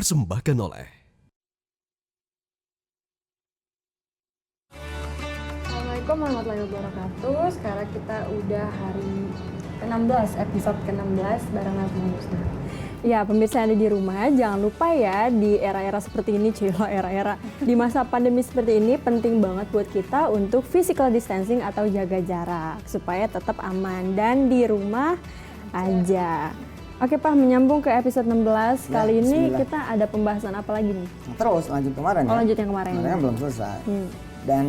dipersembahkan oleh Assalamualaikum warahmatullahi wabarakatuh. Sekarang kita udah hari ke-16, episode ke-16 bareng Nazma Husna. Ya, pemirsa yang ada di rumah, jangan lupa ya di era-era seperti ini, di masa pandemi seperti ini penting banget buat kita untuk physical distancing atau jaga jarak supaya tetap aman dan di rumah aja. Oke Pak, menyambung ke episode 16, kali ini kita ada pembahasan apa lagi nih? Terus lanjut kemarin ya? Lanjut yang kemarin. Kemarin kan belum selesai. Dan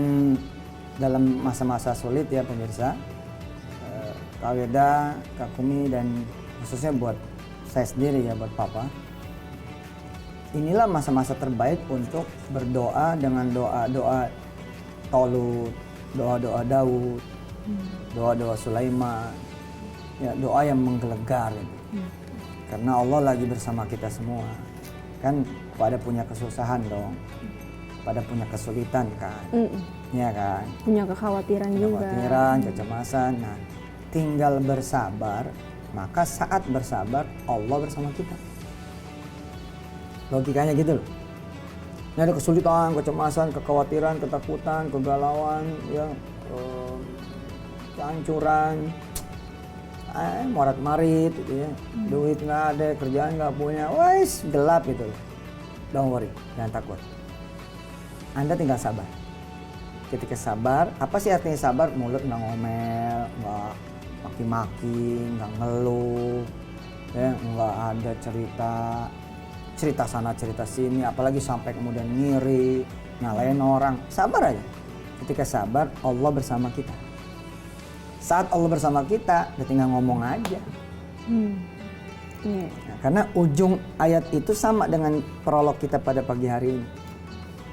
dalam masa-masa sulit ya pemirsa, Kak Weda, Kak Kumi, dan khususnya buat saya sendiri ya, buat Papa, inilah masa-masa terbaik untuk berdoa dengan doa-doa Tolut, doa-doa Daud, doa-doa Sulaiman, ya, doa yang menggelegar gitu. Karena Allah lagi bersama kita semua. Kan pada punya kesusahan dong, pada punya kesulitan kan, ya kan? Punya kekhawatiran juga. Kekhawatiran, kecemasan. Nah, tinggal bersabar. Maka saat bersabar, Allah bersama kita. Logikanya gitu loh. Ini ada kesulitan, kecemasan, kekhawatiran, ketakutan, kegalauan, ya, kehancuran, morat-marit, gitu ya. Duit nggak ada, kerjaan nggak punya, wes gelap gitu loh. Don't worry, jangan takut. Anda tinggal sabar. Ketika sabar, apa sih artinya sabar? Mulut nggak ngomel, nggak maki-maki, nggak ngeluh, ya, nggak ada cerita sana cerita sini, apalagi sampai kemudian ngiri, nyalain orang. Sabar aja. Ketika sabar, Allah bersama kita. Saat Allah bersama kita, udah tinggal ngomong aja. Nah, karena ujung ayat itu sama dengan prolog kita pada pagi hari ini.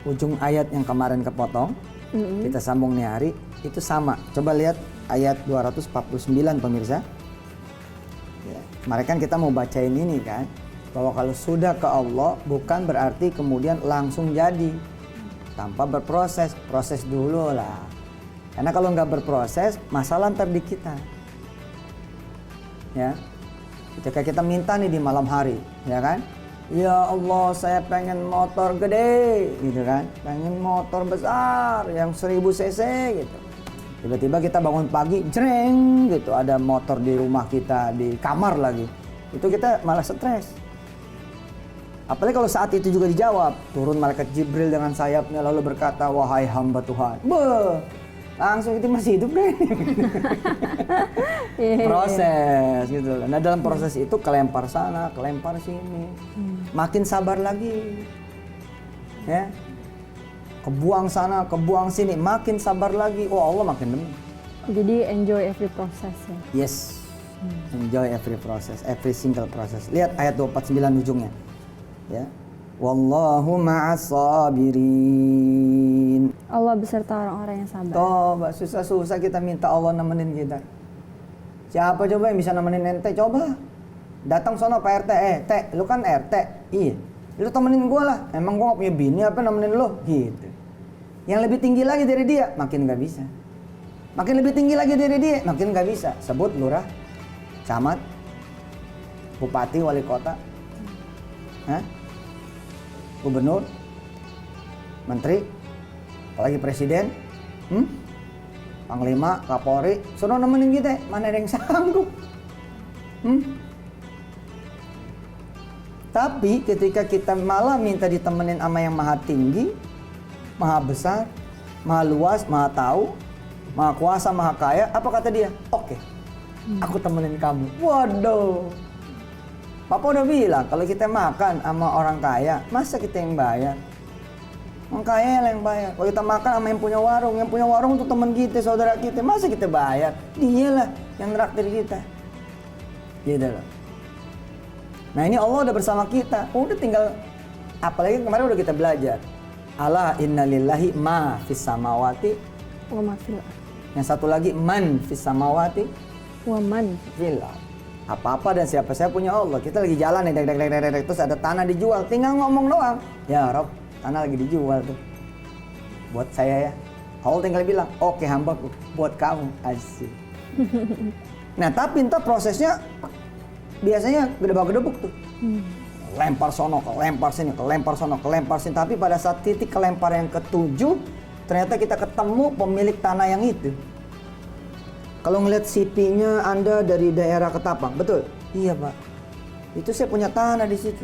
Ujung ayat yang kemarin kepotong, kita sambung nih hari, itu sama. Coba lihat ayat 249 pemirsa. Ya, kemarin kan kita mau bacain ini kan, bahwa kalau sudah ke Allah bukan berarti kemudian langsung jadi. Tanpa berproses, proses dulu lah. Karena kalau nggak berproses, masalah ntar di kita. Ya, ketika kita minta nih di malam hari, ya kan? Ya Allah, saya pengen motor gede, gitu kan? Pengen motor besar yang 1000 cc, gitu. Tiba-tiba kita bangun pagi, jreng, gitu. Ada motor di rumah kita, di kamar lagi. Itu kita malah stres. Apalagi kalau saat itu juga dijawab. Turun malaikat Jibril dengan sayapnya lalu berkata, wahai hamba Tuhan. Beuh, langsung itu masih hidup deh. Proses gitu. Nah dalam proses itu kelempar sana, kelempar sini. Makin sabar lagi. Ya. Kebuang sana, kebuang sini, makin sabar lagi. Oh Allah makin demen. Jadi enjoy every process ya. Yes. Enjoy every process, every single process. Lihat ayat 249 ujungnya. Ya. Wallahu ma'as sabirin. Allah beserta orang-orang yang sabar. Coba susah-susah kita minta Allah nemenin kita. Siapa coba yang bisa nemenin ente? Coba. Datang sono Pak RT, Teh, lu kan RT. Iya. Lu temenin gua lah. Emang gua gak punya bini apa nemenin lu? Gitu. Yang lebih tinggi lagi dari dia, makin gak bisa. Makin lebih tinggi lagi dari dia, makin gak bisa. Sebut lurah, camat, bupati, wali kota, gubernur, menteri, apalagi presiden, panglima, kapolri, suruh nemenin kita, mana ada yang sanggup. Tapi ketika kita malah minta ditemenin sama yang maha tinggi, maha besar, maha luas, maha tahu, maha kuasa, maha kaya, apa kata dia? Oke, aku temenin kamu. Waduh. Papa udah bilang, kalau kita makan sama orang kaya, masa kita yang bayar? Orang kaya lah yang bayar. Kalau kita makan sama yang punya warung itu teman kita, saudara kita, masa kita bayar? Dialah yang nraktir kita. Gitu loh. Nah ini Allah udah bersama kita, udah tinggal, apalagi kemarin udah kita belajar. Ala inna lillahi ma fis samawati Wa ma fil. Yang satu lagi man fis samawati Wa man fil. Apa-apa dan siapa-siapa punya Allah. Kita lagi jalan nih, terus ada tanah dijual, tinggal ngomong doang. Ya Rob, tanah lagi dijual tuh. Buat saya ya. Allah tinggal bilang, oke hambaku, buat kamu. Asik. Nah tapi entah prosesnya biasanya gedebak-gedebuk tuh. kelempar sono, kelempar sini, kelempar sono, kelempar sini. Tapi pada saat titik kelempar yang ketujuh, ternyata kita ketemu pemilik tanah yang itu. Kalau ngeliat CP-nya Anda dari daerah Ketapang, betul? Iya Pak, itu saya punya tanah di situ.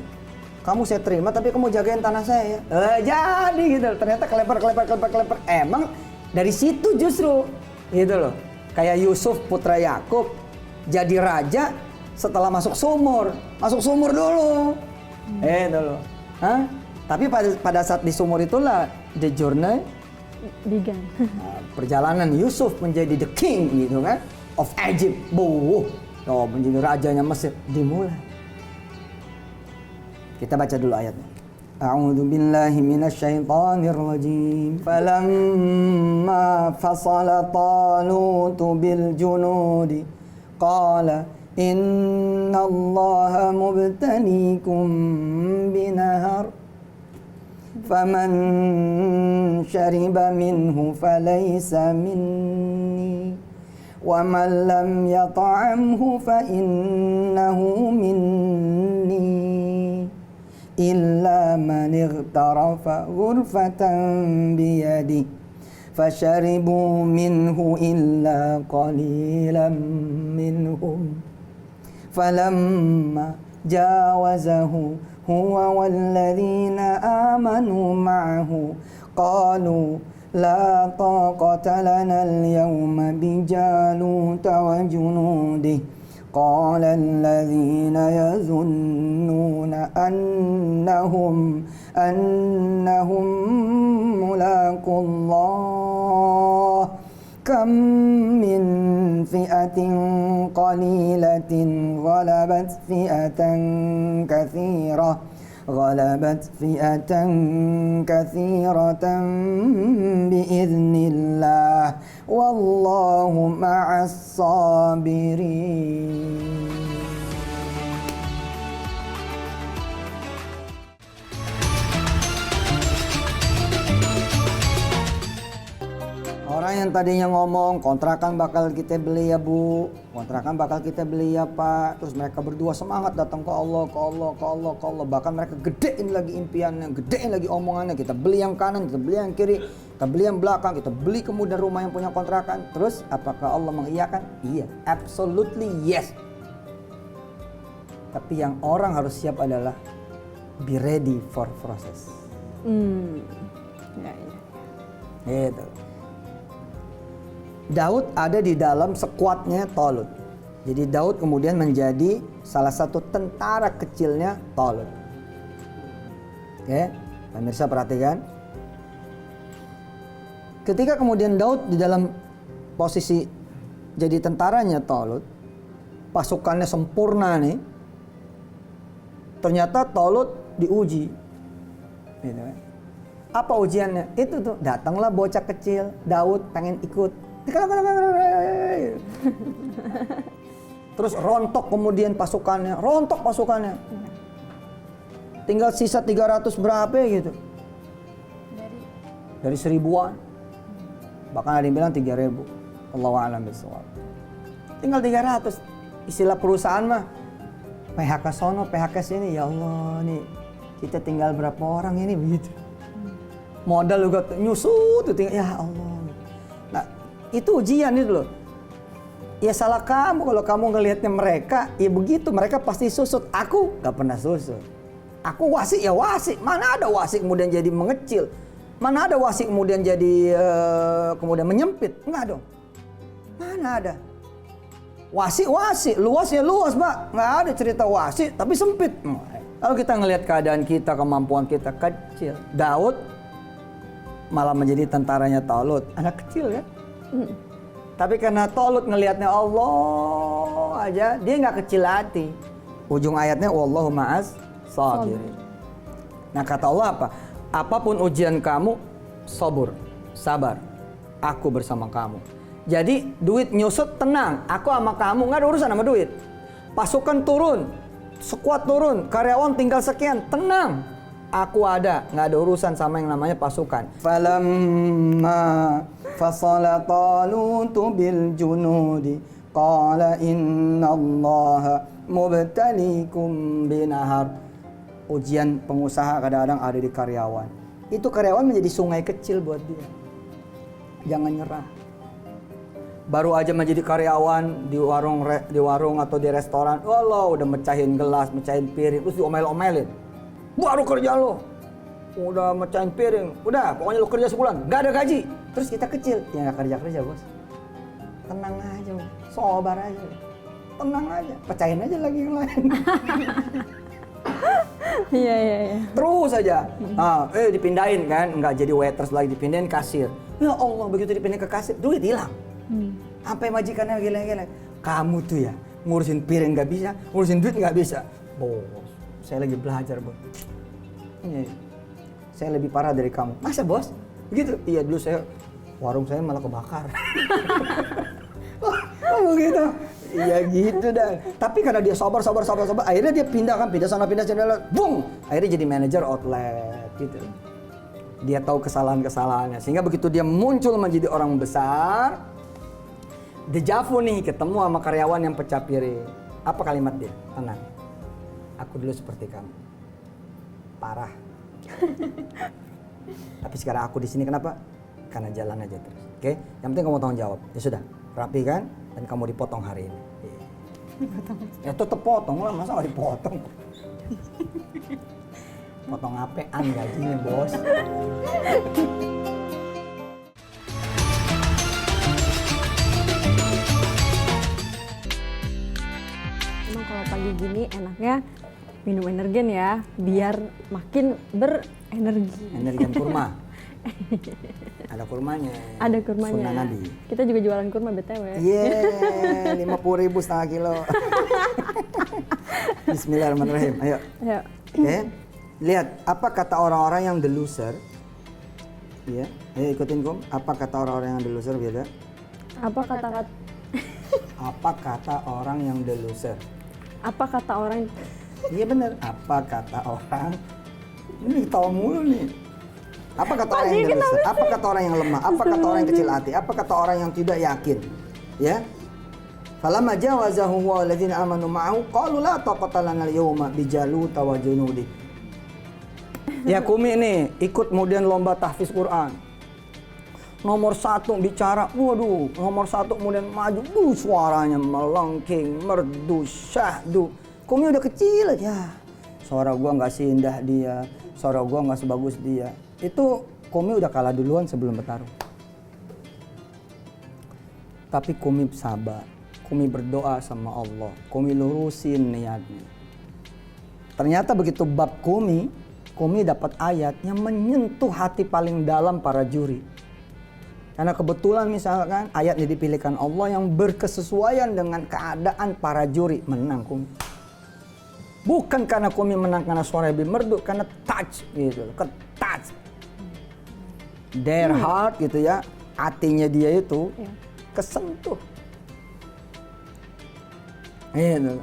Kamu saya terima, tapi kamu jagain tanah saya ya. Jadi gitu, ternyata kelempar. Emang dari situ justru, gitu loh. Kayak Yusuf putra Yakub jadi raja setelah masuk sumur. Masuk sumur dulu. Gitu loh. Hah? Tapi pada saat di sumur itulah the journey Began. perjalanan Yusuf menjadi the king gitu kan of Egypt. Menjadi rajanya Mesir dimulai. Kita baca dulu ayatnya. A'udzu billahi minasyaitonir rajim. Falamma fasala Talut bil junudi qala innallaha mubtaliikum binahar faman syariba minhu falaysa minni wa man lam yat'amhu fa innahu minni illa man ightarafa ghurfatan biyadihi fasharibu minhu illa qalilan minhum falamma jawazahu huwa walladhina amanu ma'ahu qalu la taqata lana al-yawma bijaluta wa junudihi قال الذين يظنون أنهم ملاقو الله كم من فئة قليلة غلبت فئة كثيرة بإذن الله والله مع الصابرين. Orang yang tadinya ngomong kontrakan bakal kita beli ya Bu, kontrakan bakal kita beli ya Pak. Terus mereka berdua semangat datang ke Allah. Bahkan mereka gedein lagi impiannya, gedein lagi omongannya. Kita beli yang kanan, kita beli yang kiri, kita beli yang belakang, kita beli kemudian rumah yang punya kontrakan. Terus apakah Allah mengiyakan? Iya, absolutely yes. Tapi yang orang harus siap adalah be ready for process. Ya. Gitu. Daud ada di dalam sekuatnya Talut. Jadi Daud kemudian menjadi salah satu tentara kecilnya Talut. Oke, pemirsa perhatikan. Ketika kemudian Daud di dalam posisi jadi tentaranya Talut, pasukannya sempurna nih. Ternyata Talut diuji. Gitu kan. Apa ujiannya? Itu tuh, datanglah bocah kecil, Daud pengen ikut. Terus rontok kemudian pasukannya. Tinggal sisa 300 berapa gitu. Dari 1000-an. Bahkan ada yang bilang 3000. Allahu a'lam bishawab. Tinggal 300. Istilah perusahaan mah PHK sono, PHK sini. Ya Allah nih, kita tinggal berapa orang ini begitu. Modal juga nyusut tuh tinggal. Ya Allah. Nah, itu ujian itu loh. Ya salah kamu kalau kamu ngelihatnya mereka, ya begitu, mereka pasti susut. Aku gak pernah susut. Aku wasik ya wasik. Mana ada wasik kemudian jadi mengecil? Mana ada wasik kemudian jadi kemudian menyempit? Enggak dong. Mana ada? Wasik, luas ya luas, Pak. Nggak ada cerita wasik tapi sempit. Kalau kita ngelihat keadaan kita, kemampuan kita kecil. Daud malah menjadi tentaranya Talut, anak kecil kan? Tapi karena Talut ngelihatnya Allah aja, dia nggak kecil hati. Ujung ayatnya wallahu ma'as sabirin. Nah kata Allah apa? Apapun ujian kamu, sabar. Aku bersama kamu. Jadi duit nyusut tenang, aku sama kamu, nggak ada urusan sama duit. Pasukan turun, skuad turun, karyawan tinggal sekian, tenang. Aku ada, nggak ada urusan sama yang namanya pasukan. Falamma fasala Talut bil junudi qala innallaha mubtaliikum binahar Ujian pengusaha kadang-kadang ada di karyawan. Itu karyawan menjadi sungai kecil buat dia. Jangan nyerah. Baru aja menjadi karyawan di warung atau di restoran, Allah udah mecahin gelas, mecahin piring, terus diomel-omelin. Baru kerja lo, udah mecahin piring, udah pokoknya lo kerja sebulan, gak ada gaji. Terus kita kecil, ya gak kerja-kerja bos. Tenang aja, sobar aja. Tenang aja, pecahin aja lagi yang lain. Iya. Terus aja, dipindahin kan, nggak jadi waiters lagi, dipindahin kasir. Ya Allah, begitu dipindahin ke kasir, duit hilang. Sampai majikannya gila-gila. Kamu tuh ya, ngurusin piring nggak bisa, ngurusin duit nggak bisa. Bos, saya lagi belajar bos. Iya, saya lebih parah dari kamu. Masa bos? Begitu? Iya dulu warung saya malah kebakar. Oh begitu. Iya gitu dah. Tapi karena dia sabar, akhirnya dia pindah sana, bung. Akhirnya jadi manajer outlet gitu. Dia tahu kesalahannya, sehingga begitu dia muncul menjadi orang besar, dejavu nih, ketemu sama karyawan yang pecah piring. Apa kalimat dia? Tenang. Aku dulu seperti kamu. Parah. Tapi sekarang aku di sini kenapa? Karena jalan aja terus. Oke? Yang penting kamu tanggung jawab. Ya sudah, rapi kan? Dan kamu dipotong hari ini. Ya tetep potong lah, masa nggak dipotong? Potong apean gajinya bos. Emang kalau pagi gini enaknya minum energen ya, biar makin berenergi. Energian kurma. Ada kurmanya. Ada kurmanya. Sunnah Nabi. Kita juga jualan kurma BTW. Yeay, 50.000 setengah kilo. Bismillahirrahmanirrahim. Ayo. Oke. Lihat, apa kata orang-orang yang the loser? Iya, ayo ikutin Kum. Apa kata orang-orang yang the loser, beda? Apa kata Apa kata orang yang the loser? Apa kata orang? Iya bener. Apa kata orang? Ini tahu mulu nih. Apa kata orang yang the loser? Apa kata orang yang lemah? Apa kata orang yang kecil hati? Apa kata orang yang tidak yakin? Ya. Falamma jawazahu wa alladziina aamanu ma'ahu qalu la taqata lana al-yawma bi Jaluta wa junudi. Ya Kumi nih, ikut kemudian lomba tahfiz Quran. Nomor 1 bicara, waduh, nomor 1 kemudian maju, suaranya melengking, merdu, syahdu. Kumi udah kecil aja. Suara gua nggak seindah dia, suara gua nggak sebagus dia. Itu Kumi udah kalah duluan sebelum bertarung. Tapi Kumi sabar, Kumi berdoa sama Allah, Kumi lurusin niatnya. Ternyata begitu bab Kumi dapat ayat yang menyentuh hati paling dalam para juri. Karena kebetulan misalkan ayatnya dipilihkan Allah yang berkesesuaian dengan keadaan para juri, menang Kumi. Bukan karena Kumi menang karena suara lebih merdu, karena touch gitu, touch. Their heart gitu ya, hatinya dia itu kesentuh. Gitu.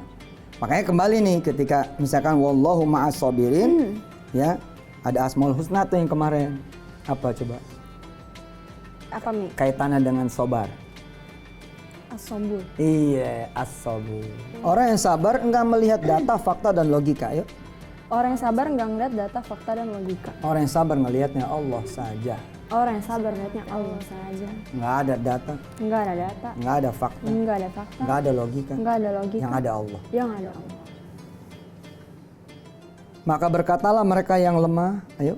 Makanya kembali nih ketika misalkan wallahu ma'as sabirin, ya ada Asmaul Husna tuh yang kemarin. Apa coba? Apa Mi? Kaitannya dengan sobar. As-sabur. Iya, as-sabur. Orang yang sabar enggak melihat data, fakta dan logika, yuk. Orang yang sabar nggak ngeliat data, fakta, dan logika. Orang yang sabar ngelihatnya Allah saja. Orang yang sabar ngeliatnya Allah saja. Nggak ada data, Nggak ada data, nggak ada fakta, nggak ada fakta, nggak ada logika. nggak ada logika. Yang ada Allah. Yang ada Allah. Maka berkatalah mereka yang lemah, ayo.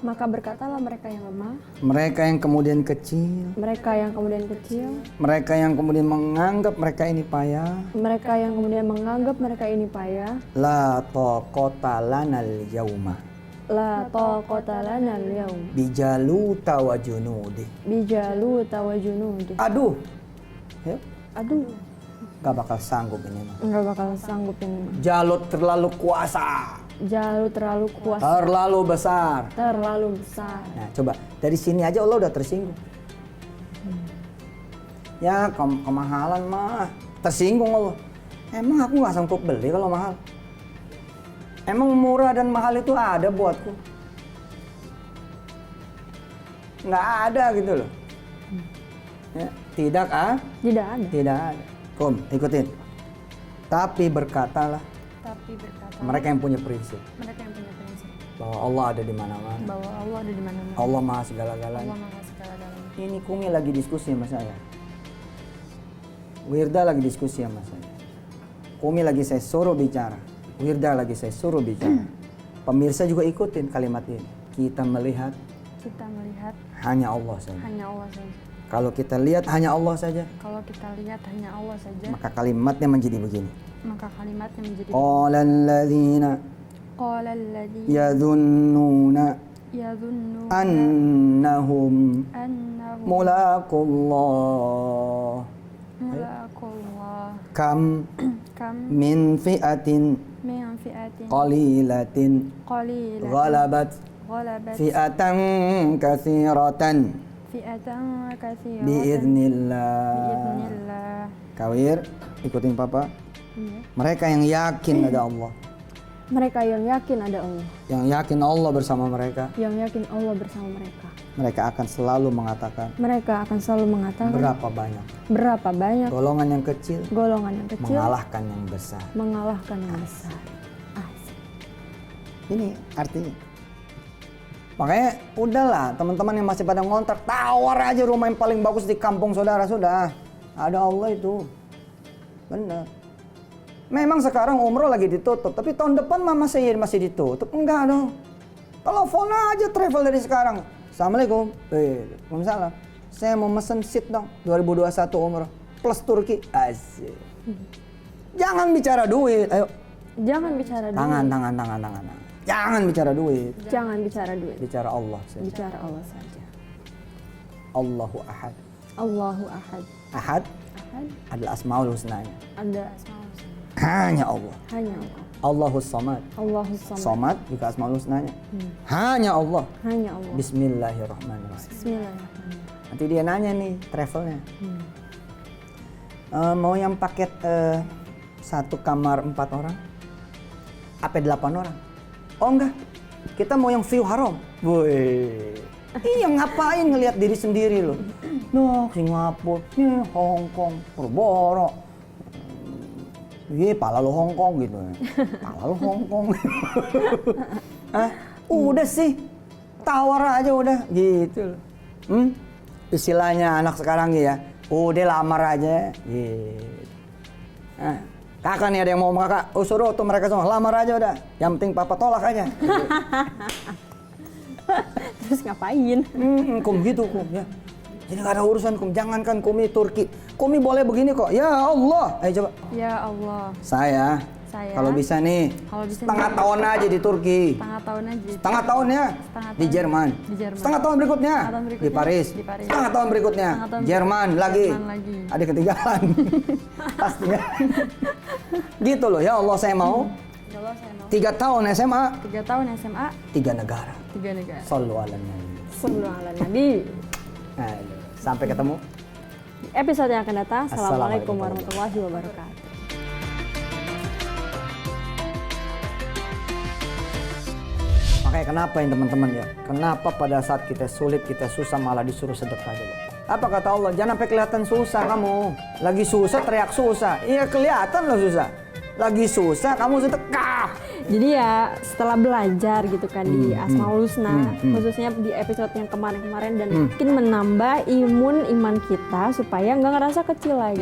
Maka berkatalah mereka yang lemah, Mereka yang kemudian kecil, mereka yang kemudian kecil, mereka yang kemudian menganggap mereka ini payah. mereka yang kemudian menganggap mereka ini payah. La taqata lanal yauma La taqata lana al-yaum bi Jaluta wa junudi. bi Jaluta wa junudi. Aduh. Yuk, Aduh, gak bakal sanggup ini mah. nggak bakal sanggup ini mah. Jalut terlalu kuasa, Jalut terlalu kuasa, terlalu besar. terlalu besar. Nah, coba dari sini aja Allah udah tersinggung. Ya, kemahalan mah tersinggung Allah. Emang aku nggak sanggup beli kalau mahal. Emang murah dan mahal itu ada buatku? Nggak ada gitu loh. Ya, tidak Tidak ada. tidak ada. Kom, ikutin. Tapi berkatalah Nabi berkata, Mereka yang punya prinsip mereka yang punya prinsip bahwa Allah ada di mana-mana. bahwa Allah ada di mana-mana. Allah Maha segala-galanya. Allah Maha segala-galanya. Ini Kumi lagi diskusi sama saya. Wirda lagi diskusi sama saya. Kumi lagi saya suruh bicara. Wirda lagi saya suruh bicara. Pemirsa juga ikutin kalimat ini. Kita melihat Kita melihat hanya Allah saja. hanya Allah saja. Kalau kita lihat hanya Allah saja, Kalau kita lihat hanya Allah saja, maka kalimatnya menjadi begini. maka kalimatnya menjadi Qala alladzina qala alladziina yadhunnuna yadhunnuna annahum annahum mulaqullah mulaqullah kam kam min fi'atin min fi'atin qalilatin qalilatin ghalabat ghalabat fi'atan katsiratan fi'atan katsiratan biiznillah. biidznillah. Kawir, ikutin Papa. Iya. Mereka yang yakin ada Allah, Mereka yang yakin ada Allah, yang yakin Allah bersama mereka, yang yakin Allah bersama mereka, mereka akan selalu mengatakan mereka akan selalu mengatakan berapa banyak golongan yang kecil mengalahkan yang besar. mengalahkan yang besar. Asik. Ini artinya. Makanya udahlah teman-teman yang masih pada ngontrak, tawar aja rumah yang paling bagus di kampung saudara, sudah. Ada Allah itu. Benar. Memang sekarang umroh lagi ditutup, tapi tahun depan masih ditutup. Enggak dong. Telepon aja travel dari sekarang. Assalamualaikum. Waalaikumsalam. Saya mau mesen seat dong 2021 umroh plus Turki. Asik. Jangan bicara duit. Ayo. Jangan bicara duit. Tangan. Jangan bicara duit. Jangan bicara duit. Bicara Allah saja. Bicara Allah saja. Allahu Ahad. Allahu Ahad. Ahad Ahad adalah asmaul husnanya. ada asmaul husna. Hanya Allah. Hanya Allah. Allahus Samad. Allahus Samad. Samad juga asmaul husnanya. Hanya Allah. Hanya Allah. Bismillahirrahmanirrahim. Bismillahirrahmanirrahim. Nanti dia nanya nih travelnya. Mau yang paket satu kamar 4 orang? Apa 8 orang? Oh enggak. Kita mau yang view haram. Woi. Iya ngapain ngelihat diri sendiri loh. Noh, Singapura, nih Hongkong, Perboro. Iya, pala lo Hongkong gitu. Pala lo Hongkong. Hah? Udah sih. Tawar aja udah gitu loh. Istilahnya anak sekarang ya. Udah lamar aja. Gitu. Nah, kakak nih ada yang mau kakak. Oh suruh tuh mereka semua lamar aja udah. Yang penting papa tolak aja. Terus ngapain? Kum gitu kum ya. Jadi gak ada urusan kum. Jangankan Kumi Turki. Kumi boleh begini kok. Ya Allah. Ayo coba. Ya Allah. Saya kalau bisa nih. Setengah tahun aja di Turki. Setengah tahun aja. Setengah tahun ya. Di Jerman. Setengah tahun berikutnya. Di Paris. Setengah tahun berikutnya. Jerman lagi. Ada ketinggalan. Pastinya. Gitu loh. Ya Allah saya mau. 3 tahun SMA. 3 tahun SMA. 3 negara. 3 negara. Sallu ala nabi. Sallu ala nabi. Sampai ketemu di episode yang akan datang. Assalamualaikum warahmatullahi wabarakatuh. Makanya kenapa ya teman-teman ya? Kenapa pada saat kita sulit, kita susah malah disuruh sedekah coba? Apa kata Allah? Jangan sampai kelihatan susah kamu. Lagi susah teriak susah. Iya kelihatan loh susah. Lagi susah kamu sedekah. Jadi ya setelah belajar gitu kan di Asmaul Husna, khususnya di episode yang kemarin-kemarin dan mungkin menambah iman kita supaya nggak ngerasa kecil lagi.